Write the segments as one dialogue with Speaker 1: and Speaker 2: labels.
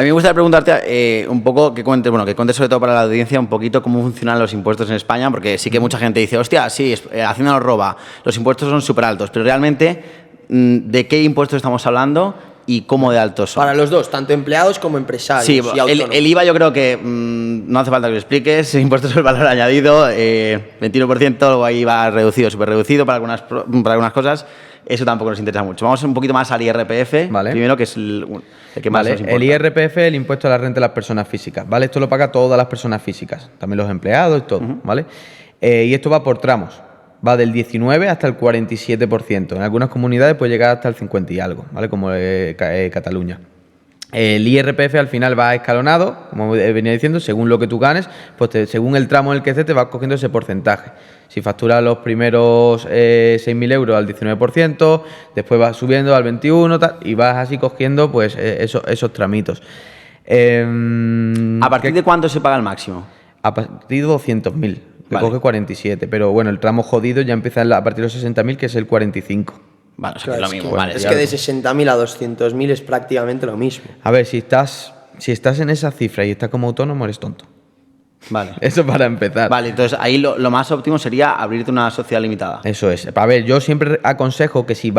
Speaker 1: A mí me gustaría preguntarte un poco, que cuentes sobre todo para la audiencia un poquito cómo funcionan los impuestos en España, porque sí que mucha gente dice, hostia, sí, Hacienda nos roba, los impuestos son súper altos, pero realmente, ¿de qué impuestos estamos hablando y cómo de altos son?
Speaker 2: Para los dos, tanto empleados como empresarios.
Speaker 1: Sí,
Speaker 2: y autónomos.
Speaker 1: el IVA yo creo que no hace falta que lo expliques, impuestos sobre el valor añadido, 21%, luego ahí va reducido, súper reducido para algunas cosas. Eso tampoco nos interesa mucho. Vamos un poquito más al IRPF,
Speaker 3: ¿vale?
Speaker 1: Primero, que es el que más nos importa.
Speaker 3: El IRPF es el impuesto a la renta de las personas físicas, ¿vale? Esto lo paga todas las personas físicas, también los empleados y todo, ¿vale? Y esto va por tramos, va del 19 hasta el 47%. En algunas comunidades puede llegar hasta el 50 y algo, ¿vale? Como Cataluña. El IRPF al final va escalonado, como venía diciendo, según lo que tú ganes, pues según el tramo en el que estés te vas cogiendo ese porcentaje. Si facturas los primeros 6.000 euros al 19%, después vas subiendo al 21% y vas así cogiendo pues esos tramitos.
Speaker 1: ¿A partir de cuánto se paga el máximo?
Speaker 3: A partir de 200.000, que
Speaker 1: Vale.
Speaker 3: coge 47, pero bueno, el tramo jodido ya empieza a partir de los 60.000, que es el 45.
Speaker 1: Vale, o sea,
Speaker 2: Claro,
Speaker 1: que es lo mismo.
Speaker 2: que,
Speaker 1: Vale,
Speaker 2: es
Speaker 1: ya
Speaker 2: que
Speaker 1: lo-
Speaker 2: de 60.000 a 200.000 es prácticamente lo mismo.
Speaker 3: A ver, si estás en esa cifra y estás como autónomo, eres tonto.
Speaker 1: Vale.
Speaker 3: Eso para empezar.
Speaker 1: Vale, entonces ahí lo más óptimo sería abrirte una sociedad limitada.
Speaker 3: Eso es. A ver, yo siempre aconsejo que si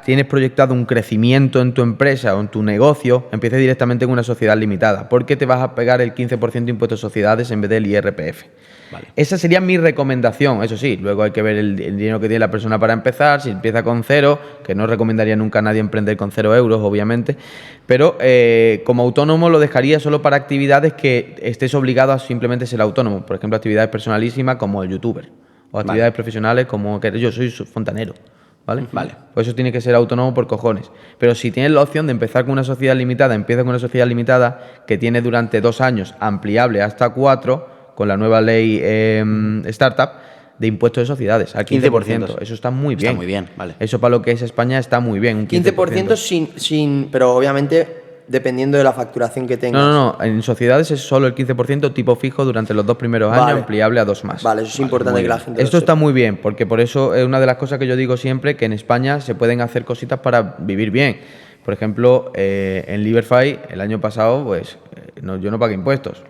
Speaker 3: tienes proyectado un crecimiento en tu empresa o en tu negocio, empieces directamente con una sociedad limitada, porque te vas a pegar el 15% de impuestos de sociedades en vez del IRPF.
Speaker 1: Vale.
Speaker 3: Esa sería mi recomendación, eso sí, luego hay que ver el dinero que tiene la persona para empezar, si empieza con 0, que no recomendaría nunca a nadie emprender con 0 euros, obviamente, pero como autónomo lo dejaría solo para actividades que estés obligado a simplemente ser autónomo, por ejemplo, actividades personalísimas como el youtuber, o actividades profesionales como que yo soy fontanero, ¿vale?
Speaker 1: Vale.
Speaker 3: Pues eso tiene que ser autónomo por cojones. Pero si tienes la opción de empezar con una sociedad limitada, empieza con una sociedad limitada que tiene durante 2 años, ampliable hasta 4, con la nueva ley Startup, de impuestos de sociedades, al 15%. Eso está muy bien.
Speaker 1: Está muy bien, vale.
Speaker 3: Eso para lo que es España está muy bien. Un
Speaker 2: 15% sin, pero obviamente dependiendo de la facturación que tengas.
Speaker 3: No. En sociedades es solo el 15% tipo fijo durante los 2 primeros años,
Speaker 2: Vale.
Speaker 3: ampliable a 2 más.
Speaker 2: Vale, eso es importante que la gente lo
Speaker 3: Esto está
Speaker 2: sepa.
Speaker 3: muy bien, porque por eso es una de las cosas que yo digo siempre, que en España se pueden hacer cositas para vivir bien. Por ejemplo, en Liberfy el año pasado, pues yo no pagué impuestos,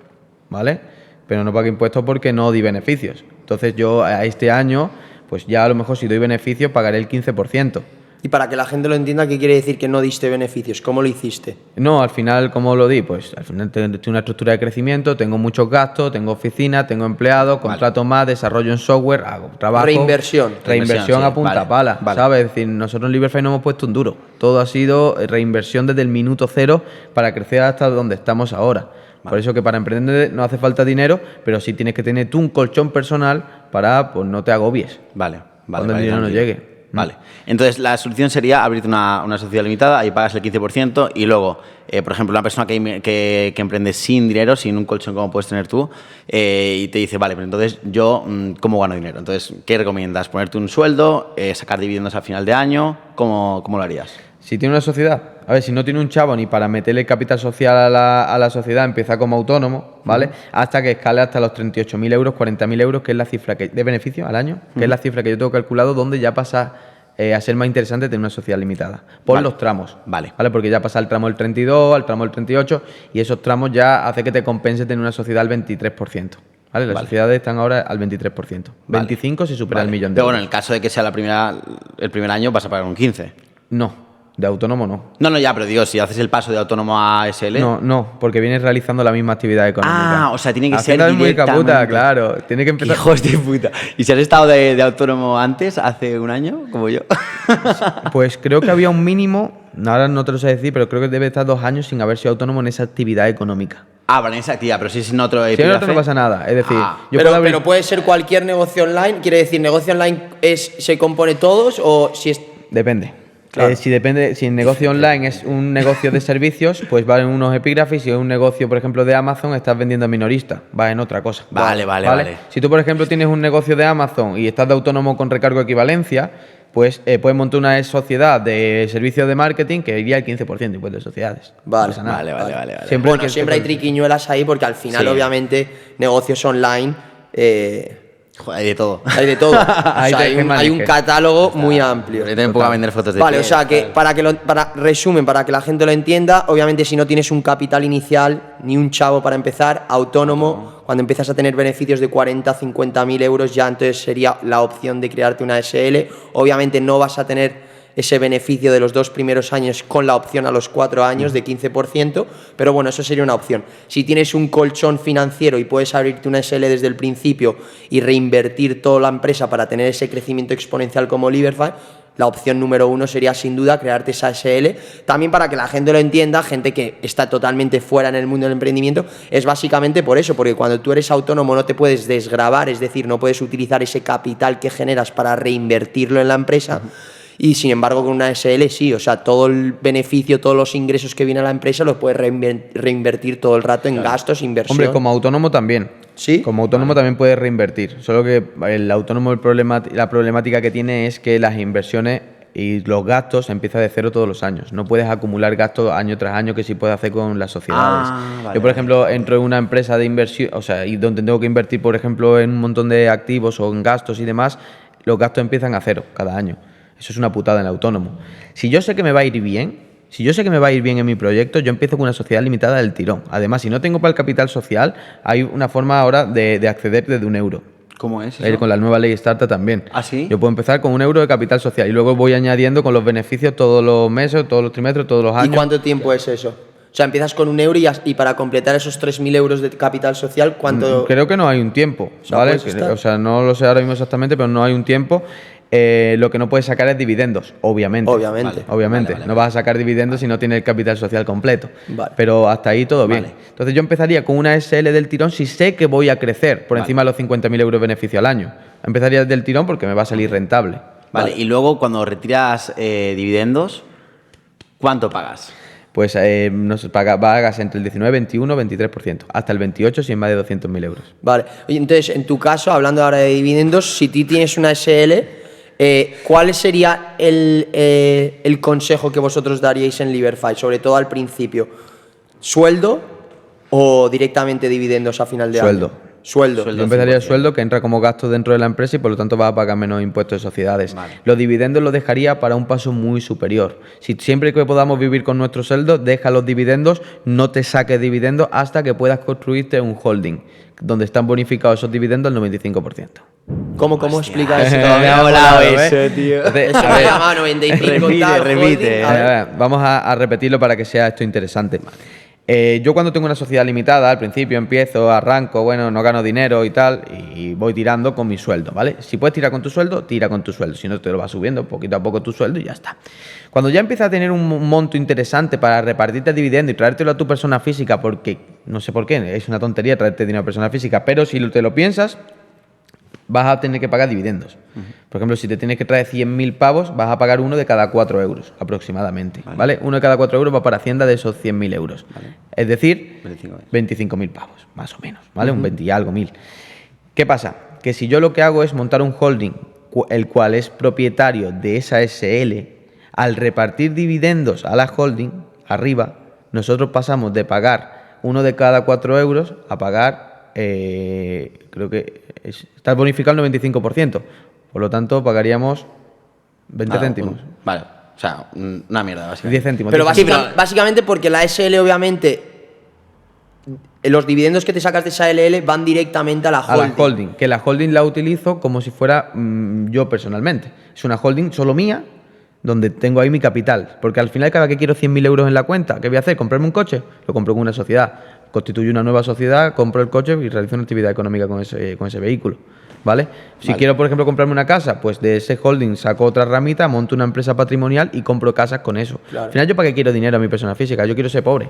Speaker 3: ¿vale? Pero no pagué impuestos porque no di beneficios. Entonces yo a este año, pues ya a lo mejor si doy beneficios pagaré el 15%.
Speaker 2: Y para que la gente lo entienda, ¿qué quiere decir que no diste beneficios? ¿Cómo lo hiciste?
Speaker 3: No, al final, ¿cómo lo di? Pues al final tengo una estructura de crecimiento, tengo muchos gastos, tengo oficina, tengo empleados, contrato más, desarrollo en software, hago trabajo.
Speaker 2: Reinversión.
Speaker 3: Reinversión
Speaker 1: Sí,
Speaker 3: a punta
Speaker 1: vale,
Speaker 3: pala,
Speaker 1: vale.
Speaker 3: ¿sabes? Es decir, nosotros en Liberfy no hemos puesto un duro. Todo ha sido reinversión desde el minuto 0 para crecer hasta donde estamos ahora. Por eso que para emprender no hace falta dinero, pero sí tienes que tener tú un colchón personal para, pues no te agobies.
Speaker 1: Vale.
Speaker 3: Cuando el dinero no
Speaker 1: tranquilo.
Speaker 3: llegue.
Speaker 1: Vale. Entonces, la solución sería abrirte una sociedad limitada, ahí pagas el 15% y luego, por ejemplo, una persona que emprende sin dinero, sin un colchón como puedes tener tú, y te dice, vale, pero entonces yo, ¿cómo gano dinero? Entonces, ¿qué recomiendas? ¿Ponerte un sueldo? ¿Sacar dividendos al final de año? ¿Cómo lo harías?
Speaker 3: Si tiene una sociedad, a ver, si no tiene un chavo ni para meterle capital social a la sociedad, empieza como autónomo, ¿vale? Hasta que escale hasta los 38.000 euros, 40.000 euros, que es la cifra de beneficio al año, que es la cifra que yo tengo calculado, donde ya pasa a ser más interesante tener una sociedad limitada. Por
Speaker 1: Vale.
Speaker 3: los tramos.
Speaker 1: Vale.
Speaker 3: Porque ya pasa al tramo del 32, al tramo del 38, y esos tramos ya hace que te compense tener una sociedad al 23%. ¿Vale? Las sociedades están ahora al 23%. 25% si supera el millón de
Speaker 1: Pero
Speaker 3: euros.
Speaker 1: bueno, en el caso de que sea el primer año vas a pagar un 15%.
Speaker 3: No, de autónomo no.
Speaker 1: No, ya, pero digo, si haces el paso de autónomo a SL...
Speaker 3: No, porque vienes realizando la misma actividad económica.
Speaker 1: Ah, o sea, tiene que ser
Speaker 3: Hacienda es muy
Speaker 1: directamente.
Speaker 3: caputa, claro. Tiene que empezar.
Speaker 1: Hijos de puta. ¿Y si has estado de autónomo antes, hace un año, como yo?
Speaker 3: Pues creo que había un mínimo, ahora no te lo sé decir, pero creo que debe estar 2 años sin haber sido autónomo en esa actividad económica.
Speaker 1: Ah, vale, en esa actividad, pero si es en otro
Speaker 3: Si no, no pasa nada. Es decir, yo
Speaker 2: Pero,
Speaker 3: puedo abrir.
Speaker 2: pero puede ser cualquier negocio online. Quiere decir, ¿negocio online se compone todos o si es...?
Speaker 3: Depende.
Speaker 2: Claro.
Speaker 3: Si el negocio online es un negocio de servicios, pues valen unos epígrafes. Si es un negocio, por ejemplo, de Amazon, estás vendiendo a minorista, va en otra cosa.
Speaker 1: Vale.
Speaker 3: Si tú, por ejemplo, tienes un negocio de Amazon y estás de autónomo con recargo de equivalencia, pues puedes montar una sociedad de servicios de marketing que iría al 15% de impuestos de sociedades.
Speaker 2: Vale,
Speaker 3: No pasa nada.
Speaker 1: vale.
Speaker 3: Siempre
Speaker 2: Bueno, siempre hay triquiñuelas ahí porque al final,
Speaker 1: Sí.
Speaker 2: obviamente, negocios online
Speaker 1: Joder, hay de todo.
Speaker 2: Hay de todo. O sea,
Speaker 3: Ahí te- ¿qué más
Speaker 2: hay un
Speaker 3: eliges?
Speaker 2: catálogo muy amplio.
Speaker 1: Yo también puedo vender fotos de
Speaker 2: Vale, o
Speaker 1: pies,
Speaker 2: sea que
Speaker 1: tal.
Speaker 2: para que la gente lo entienda, obviamente si no tienes un capital inicial, ni un chavo para empezar, autónomo, cuando empiezas a tener beneficios de 40, 50 mil euros, ya entonces sería la opción de crearte una SL. Obviamente no vas a tener ese beneficio de los 2 primeros años con la opción a los 4 años de 15%, pero bueno, eso sería una opción. Si tienes un colchón financiero y puedes abrirte una SL desde el principio y reinvertir toda la empresa para tener ese crecimiento exponencial como Liberfy, la opción número 1 sería sin duda crearte esa SL. También para que la gente lo entienda, gente que está totalmente fuera en el mundo del emprendimiento, es básicamente por eso, porque cuando tú eres autónomo no te puedes desgravar, es decir, no puedes utilizar ese capital que generas para reinvertirlo en la empresa. Y sin embargo con una SL sí, o sea, todo el beneficio, todos los ingresos que viene a la empresa los puedes reinvertir todo el rato en gastos, inversión.
Speaker 3: Hombre, como autónomo también.
Speaker 2: ¿Sí?
Speaker 3: Como autónomo también puedes reinvertir. Solo que el autónomo, la problemática que tiene es que las inversiones y los gastos empiezan de cero todos los años. No puedes acumular gastos año tras año que sí puedes hacer con las sociedades.
Speaker 1: Vale,
Speaker 3: Yo, por ejemplo, entro en una empresa de inversión, o sea, y donde tengo que invertir, por ejemplo, en un montón de activos o en gastos y demás, los gastos empiezan a cero cada año. Eso es una putada en el autónomo. Si yo sé que me va a ir bien, en mi proyecto, yo empiezo con una sociedad limitada del tirón. Además, si no tengo para el capital social, hay una forma ahora de acceder desde €1.
Speaker 1: ¿Cómo es eso?
Speaker 3: Con la nueva ley Startup también.
Speaker 1: ¿Ah, sí?
Speaker 3: Yo puedo empezar con €1 de capital social y luego voy añadiendo con los beneficios todos los meses, todos los trimestres, todos los
Speaker 2: ¿Y
Speaker 3: años.
Speaker 2: cuánto tiempo es eso? O sea, empiezas con €1 y para completar esos 3.000 euros de capital social, ¿cuánto...?
Speaker 3: Creo que no hay un tiempo,
Speaker 2: sea,
Speaker 3: ¿vale?
Speaker 2: puedes estar-
Speaker 3: O sea, no lo sé ahora mismo exactamente, pero no hay un tiempo. Lo que no puedes sacar es dividendos, obviamente.
Speaker 2: Obviamente.
Speaker 1: Vale.
Speaker 3: Obviamente.
Speaker 1: Vale.
Speaker 3: No vas a sacar dividendos si no tienes el capital social completo.
Speaker 2: Vale.
Speaker 3: Pero hasta ahí todo bien.
Speaker 1: Vale.
Speaker 3: Entonces yo empezaría con una SL del tirón si sé que voy a crecer por
Speaker 1: Vale.
Speaker 3: encima de los 50.000 euros de beneficio al año. Empezaría del tirón porque me va a salir rentable.
Speaker 1: Vale, y luego cuando retiras dividendos, ¿cuánto pagas?
Speaker 3: Pues pagas entre el 19, 21, 23%. Hasta el 28 si es más de 200.000 euros.
Speaker 2: Vale. Oye, entonces, en tu caso, hablando ahora de dividendos, si tú tienes una SL, ¿cuál sería el consejo que vosotros daríais en Liberfy, sobre todo al principio? ¿Sueldo o directamente dividendos a final de
Speaker 3: Sueldo.
Speaker 2: año? Sueldo.
Speaker 3: Yo empezaría el sueldo que entra como gasto dentro de la empresa y por lo tanto vas a pagar menos impuestos de sociedades.
Speaker 1: Vale.
Speaker 3: Los dividendos los dejaría para un paso muy superior. Si siempre que podamos vivir con nuestro sueldo, deja los dividendos, no te saques dividendos hasta que puedas construirte un holding, donde están bonificados esos dividendos al 95%.
Speaker 2: ¿Cómo explica eso?
Speaker 1: Me
Speaker 2: todavía?
Speaker 1: ha volado
Speaker 3: ¿ves?
Speaker 1: eso, tío.
Speaker 3: Entonces,
Speaker 2: Eso
Speaker 3: a
Speaker 2: me
Speaker 3: ver,
Speaker 2: llama 95 tal,
Speaker 1: repite.
Speaker 2: holding. A ver.
Speaker 3: Vamos a repetirlo para que sea esto interesante. Yo cuando tengo una sociedad limitada, al principio empiezo, arranco, bueno, no gano dinero y tal, y voy tirando con mi sueldo, ¿vale? Si puedes tirar con tu sueldo, tira con tu sueldo. Si no, te lo vas subiendo poquito a poco tu sueldo y ya está. Cuando ya empiezas a tener un monto interesante para repartirte el dividendo y traértelo a tu persona física, porque no sé por qué, es una tontería traerte dinero a persona física, pero si te lo piensas, vas a tener que pagar dividendos. Por ejemplo, si te tienes que traer 100.000 pavos, vas a pagar uno de cada 4 euros aproximadamente. ¿Vale? Uno de cada 4 euros va para Hacienda de esos 100.000 euros. Es decir, 25.000 pavos, más o menos. ¿Vale? Un 20 y algo mil. ¿Qué pasa? Que si yo lo que hago es montar un holding, el cual es propietario de esa SL, al repartir dividendos a la holding, arriba, nosotros pasamos de pagar uno de cada 4 euros a pagar, creo que está bonificado el 95%. Por lo tanto, pagaríamos 20 céntimos.
Speaker 1: Vale, o sea, una mierda, básicamente.
Speaker 3: 10 céntimos.
Speaker 2: Pero
Speaker 3: 10 céntimos.
Speaker 2: básicamente porque la SL, obviamente, los dividendos que te sacas de esa LL van directamente a la
Speaker 3: A
Speaker 2: holding.
Speaker 3: la holding, que la holding la utilizo como si fuera yo personalmente. Es una holding solo mía, donde tengo ahí mi capital. Porque al final, cada vez que quiero 100.000 euros en la cuenta, ¿qué voy a hacer? ¿Comprarme un coche? Lo compro con una sociedad. Constituyo una nueva sociedad, compro el coche y realizo una actividad económica con ese vehículo. ¿Vale? Si quiero, por ejemplo, comprarme una casa, pues de ese holding saco otra ramita, monto una empresa patrimonial y compro casas con eso.
Speaker 2: Claro.
Speaker 3: Al final, ¿yo para qué quiero dinero a mi persona física? Yo quiero ser pobre.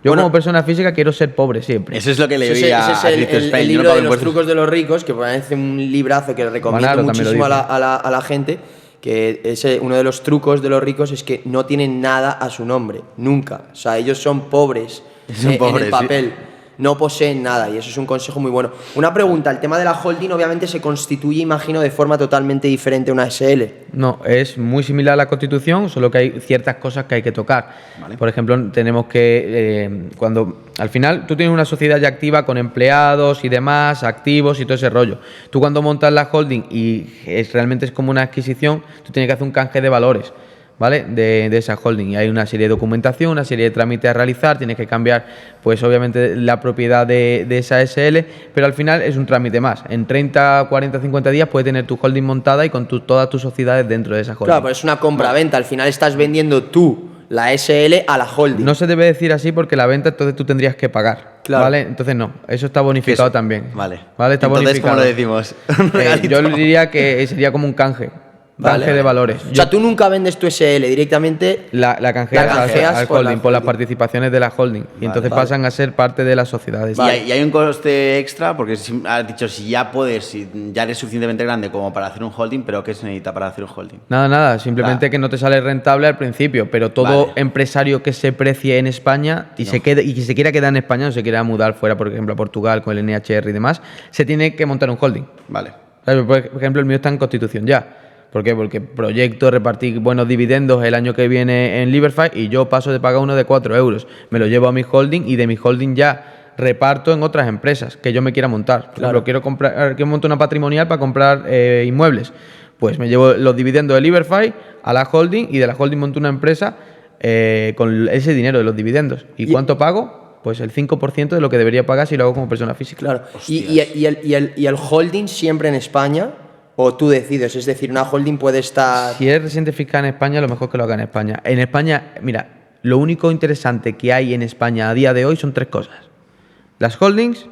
Speaker 3: Yo
Speaker 2: Bueno,
Speaker 3: como persona física quiero ser pobre siempre.
Speaker 1: Eso es lo que le
Speaker 2: Ese
Speaker 1: oí
Speaker 2: es,
Speaker 1: a
Speaker 2: ese es
Speaker 1: Cristo
Speaker 2: el
Speaker 1: Spain. Yo no
Speaker 2: libro
Speaker 1: pago
Speaker 2: de los
Speaker 1: impuestos.
Speaker 2: trucos de los ricos, que parece un librazo que recomiendo
Speaker 3: Manaro también lo
Speaker 2: muchísimo a
Speaker 3: dice.
Speaker 2: la gente, que uno de los trucos de los ricos es que no tienen nada a su nombre, nunca. O sea, ellos son pobres,
Speaker 1: Son pobres,
Speaker 2: en el papel. no poseen nada y eso es un consejo muy bueno. Una pregunta, el tema de la holding obviamente se constituye, imagino, de forma totalmente diferente a una SL.
Speaker 3: No, es muy similar a la Constitución, solo que hay ciertas cosas que hay que tocar.
Speaker 1: Vale.
Speaker 3: Por ejemplo, tenemos que, cuando al final tú tienes una sociedad ya activa con empleados y demás, activos y todo ese rollo. Tú cuando montas la holding y realmente es como una adquisición, tú tienes que hacer un canje de valores, ¿vale? De esa holding. Y hay una serie de documentación, una serie de trámites a realizar, tienes que cambiar, pues obviamente, la propiedad de esa SL, pero al final es un trámite más. En 30, 40, 50 días puedes tener tu holding montada y con todas tus sociedades dentro de esa holding.
Speaker 2: Claro, pero es una compra-venta, al final estás vendiendo tú la SL a la holding.
Speaker 3: No se debe decir así porque la venta entonces tú tendrías que pagar,
Speaker 2: Claro.
Speaker 3: ¿vale? Entonces no, eso está bonificado también.
Speaker 1: Vale.
Speaker 3: ¿Vale? Está
Speaker 1: Entonces,
Speaker 3: bonificado.
Speaker 1: ¿cómo lo decimos? Un regalito.
Speaker 3: Yo diría que sería como un canje. Canje de valores.
Speaker 2: O sea, tú nunca vendes tu SL directamente.
Speaker 3: La canjeas,
Speaker 2: La canjeas
Speaker 3: al
Speaker 2: por la
Speaker 3: holding, por las
Speaker 2: holding.
Speaker 3: participaciones de la holding. Y entonces pasan a ser parte de las sociedades.
Speaker 1: Y hay un coste extra, porque has dicho, si ya puedes, si ya eres suficientemente grande como para hacer un holding, pero ¿qué se necesita para hacer un holding?
Speaker 3: Nada, simplemente que no te sale rentable al principio, pero todo
Speaker 1: Vale.
Speaker 3: empresario que se precie en España y se quede y que se quiera quedar en España o se quiera mudar fuera, por ejemplo, a Portugal con el NHR y demás, se tiene que montar un holding.
Speaker 1: Vale.
Speaker 3: ¿Sabes? Por ejemplo, el mío está en Constitución ya. ¿Por qué? Porque proyecto repartir buenos dividendos el año que viene en Liberfy y yo paso de pagar uno de 4 euros. Me lo llevo a mi holding y de mi holding ya reparto en otras empresas que yo me quiera montar. Por ejemplo, quiero montar una patrimonial para comprar inmuebles. Pues me llevo los dividendos de Liberfy a la holding y de la holding monto una empresa con ese dinero de los dividendos. ¿Y cuánto pago? Pues el 5% de lo que debería pagar si lo hago como persona física.
Speaker 2: Claro. Y el holding siempre en España, o tú decides, es decir, una holding puede estar.
Speaker 3: Si eres residente fiscal en España, lo mejor que lo haga en España. En España, mira, lo único interesante que hay en España a día de hoy son 3 cosas. Las holdings,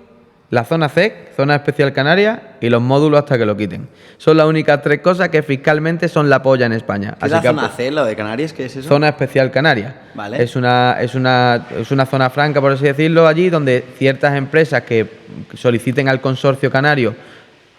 Speaker 3: la zona CEC, zona especial canaria, y los módulos hasta que lo quiten. Son las únicas 3 cosas que fiscalmente son la polla en España.
Speaker 1: ¿Qué es la zona C, lo de Canarias? ¿Qué es eso?
Speaker 3: Zona especial canaria.
Speaker 1: Vale.
Speaker 3: Es una zona franca, por así decirlo, allí donde ciertas empresas que soliciten al consorcio canario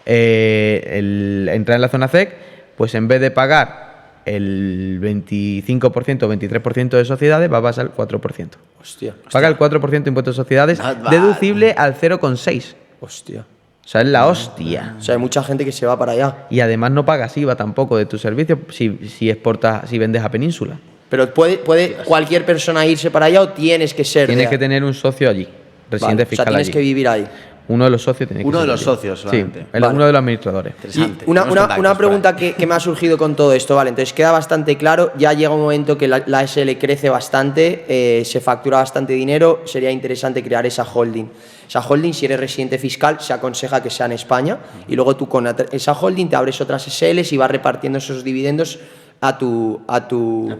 Speaker 3: entrar en la zona CEC, pues en vez de pagar el 25% o 23% de sociedades, va a pasar el 4%.
Speaker 2: Hostia.
Speaker 3: Paga el 4% de impuestos de sociedades, deducible al 0,6%.
Speaker 2: Hostia.
Speaker 3: O sea, es la hostia.
Speaker 2: O sea, hay mucha gente que se va para allá.
Speaker 3: Y además no pagas IVA tampoco de tus servicios si exportas, si vendes a Península.
Speaker 2: Pero ¿puede cualquier persona irse para allá o tienes que ser?
Speaker 3: Tienes que tener un socio allí, residente
Speaker 2: Vale,
Speaker 3: fiscal
Speaker 2: o sea, tienes
Speaker 3: allí.
Speaker 2: que vivir ahí.
Speaker 3: Uno de los socios tiene que
Speaker 1: Uno
Speaker 3: ser
Speaker 1: de los
Speaker 3: allí.
Speaker 1: socios solamente.
Speaker 3: Sí,
Speaker 2: Vale.
Speaker 3: uno de los administradores.
Speaker 1: Interesante.
Speaker 2: Y una
Speaker 1: Tenemos contactos por
Speaker 2: pregunta
Speaker 1: ahí.
Speaker 2: que me ha surgido con todo esto, vale, entonces queda bastante claro, ya llega un momento que la SL crece bastante, se factura bastante dinero, sería interesante crear esa holding. Esa holding, si eres residente fiscal, se aconseja que sea en España y luego tú con esa holding te abres otras SLs y vas repartiendo esos dividendos a tu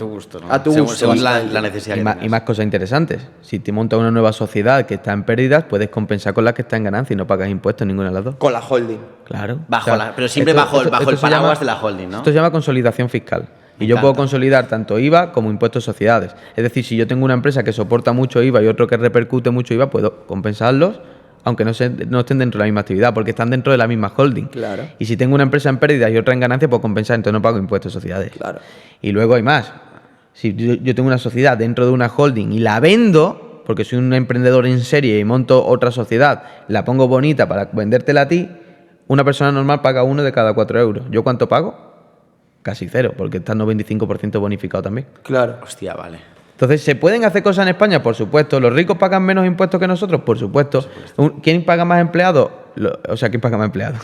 Speaker 1: gusto, ¿no?
Speaker 2: A tu
Speaker 1: Según-
Speaker 2: gusto.
Speaker 1: según la necesidad
Speaker 3: Y
Speaker 1: que
Speaker 3: más,
Speaker 1: tengas.
Speaker 3: y más cosas interesantes. Si te montas una nueva sociedad que está en pérdidas, puedes compensar con la que está en ganancia y no pagas impuestos en ninguna de las dos.
Speaker 2: Con la holding.
Speaker 3: Claro.
Speaker 1: Pero siempre bajo el
Speaker 3: se
Speaker 1: paraguas de la holding, ¿no?
Speaker 3: Esto se llama consolidación fiscal. Y
Speaker 1: Me
Speaker 3: yo puedo
Speaker 1: encanta.
Speaker 3: consolidar tanto IVA como impuestos de sociedades. Es decir, si yo tengo una empresa que soporta mucho IVA y otro que repercute mucho IVA, puedo compensarlos, aunque no estén dentro de la misma actividad, porque están dentro de la misma holding.
Speaker 2: Claro.
Speaker 3: Y si tengo una empresa en pérdidas y otra en ganancia, puedo compensar, entonces no pago impuestos de sociedades.
Speaker 2: Claro.
Speaker 3: Y luego hay más. Si yo tengo una sociedad dentro de una holding y la vendo, porque soy un emprendedor en serie y monto otra sociedad, la pongo bonita para vendértela a ti, una persona normal paga 1 de cada 4 euros. ¿Yo cuánto pago? Casi 0, porque está 95% bonificado también.
Speaker 2: Claro.
Speaker 1: Hostia, vale.
Speaker 3: Entonces, ¿se pueden hacer cosas en España? Por supuesto. ¿Los ricos pagan menos impuestos que nosotros? Por supuesto. ¿Quién paga más empleados? O sea, ¿quién paga más empleados?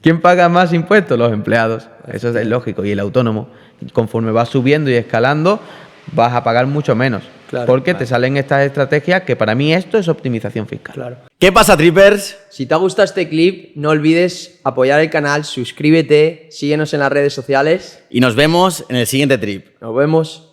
Speaker 3: ¿Quién paga más impuestos? Los empleados. Eso es lógico. Y el autónomo. Conforme vas subiendo y escalando, vas a pagar mucho menos.
Speaker 2: Claro,
Speaker 3: porque te salen estas estrategias que para mí esto es optimización fiscal.
Speaker 2: Claro.
Speaker 1: ¿Qué pasa, trippers?
Speaker 2: Si te ha gustado este clip, no olvides apoyar el canal, suscríbete, síguenos en las redes sociales.
Speaker 1: Y nos vemos en el siguiente trip.
Speaker 2: Nos vemos.